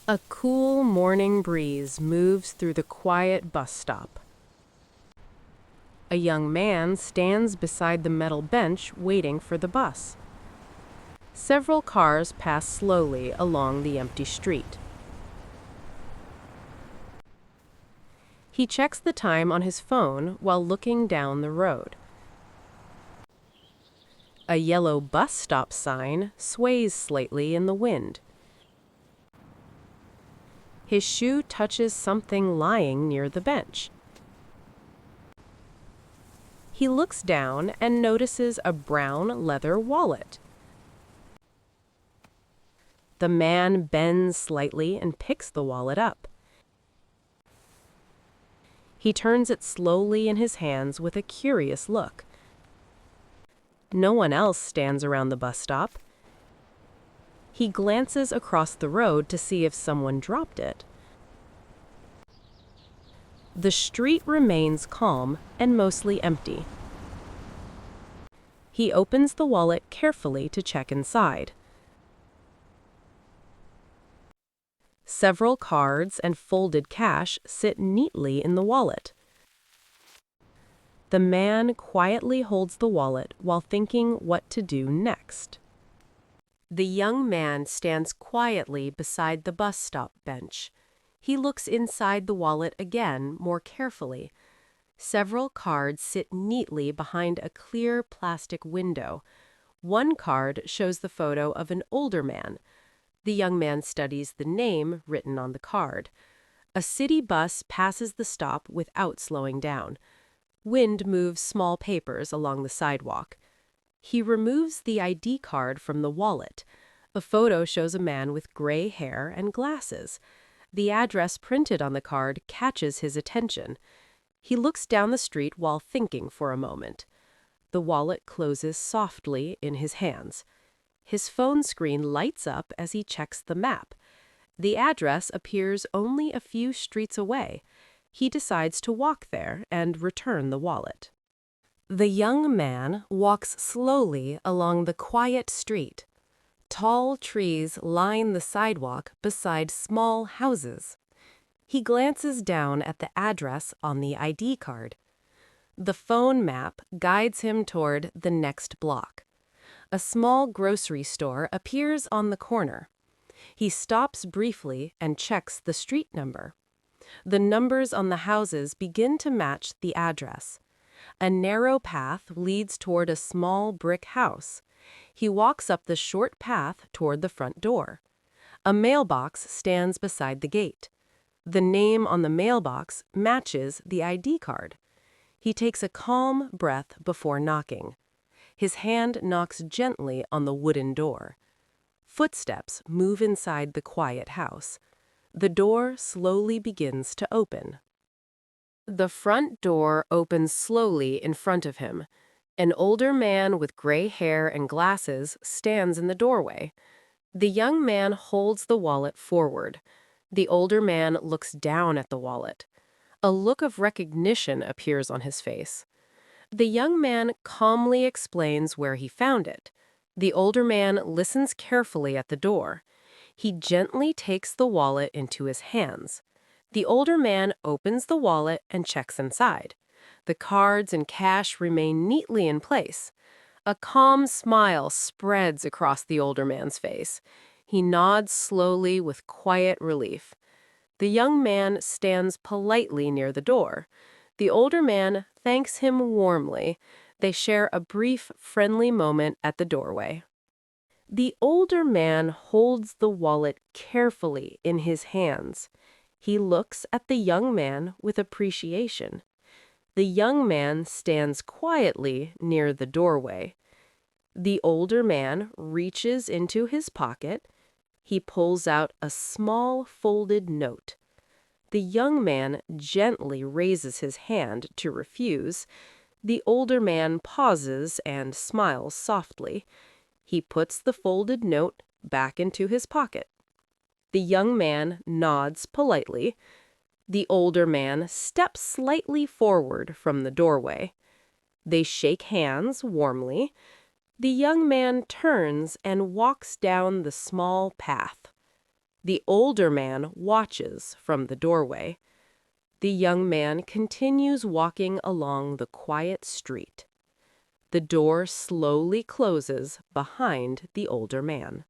A cool morning breeze moves through the quiet bus stop. A young man stands beside the metal bench waiting for the bus. Several cars pass slowly along the empty street. He checks the time on his phone while looking down the road. A yellow bus stop sign sways slightly in the wind. His shoe touches something lying near the bench. He looks down and notices a brown leather wallet. The man bends slightly and picks the wallet up. He turns it slowly in his hands with a curious look. No one else stands around the bus stop. He glances across the road to see if someone dropped it. The street remains calm and mostly empty. He opens the wallet carefully to check inside. Several cards and folded cash sit neatly in the wallet. The man quietly holds the wallet while thinking what to do next. The young man stands quietly beside the bus stop bench. He looks inside the wallet again more carefully. Several cards sit neatly behind a clear plastic window. One card shows the photo of an older man. The young man studies the name written on the card. A city bus passes the stop without slowing down. Wind moves small papers along the sidewalk. He removes the ID card from the wallet. A photo shows a man with gray hair and glasses. The address printed on the card catches his attention. He looks down the street while thinking for a moment. The wallet closes softly in his hands. His phone screen lights up as he checks the map. The address appears only a few streets away. He decides to walk there and return the wallet. The young man walks slowly along the quiet street. Tall trees line the sidewalk beside small houses. He glances down at the address on the ID card. The phone map guides him toward the next block. A small grocery store appears on the corner. He stops briefly and checks the street number. The numbers on the houses begin to match the address. A narrow path leads toward a small brick house. He walks up the short path toward the front door. A mailbox stands beside the gate. The name on the mailbox matches the ID card. He takes a calm breath before knocking. His hand knocks gently on the wooden door. Footsteps move inside the quiet house. The door slowly begins to open. The front door opens slowly in front of him. An older man with gray hair and glasses stands in the doorway. The young man holds the wallet forward. The older man looks down at the wallet. A look of recognition appears on his face. The young man calmly explains where he found it. The older man listens carefully at the door. He gently takes the wallet into his hands. The older man opens the wallet and checks inside. The cards and cash remain neatly in place. A calm smile spreads across the older man's face. He nods slowly with quiet relief. The young man stands politely near the door. The older man thanks him warmly. They share a brief, friendly moment at the doorway. The older man holds the wallet carefully in his hands. He looks at the young man with appreciation. The young man stands quietly near the doorway. The older man reaches into his pocket. He pulls out a small folded note. The young man gently raises his hand to refuse. The older man pauses and smiles softly. He puts the folded note back into his pocket. The young man nods politely. The older man steps slightly forward from the doorway. They shake hands warmly. The young man turns and walks down the small path. The older man watches from the doorway. The young man continues walking along the quiet street. The door slowly closes behind the older man.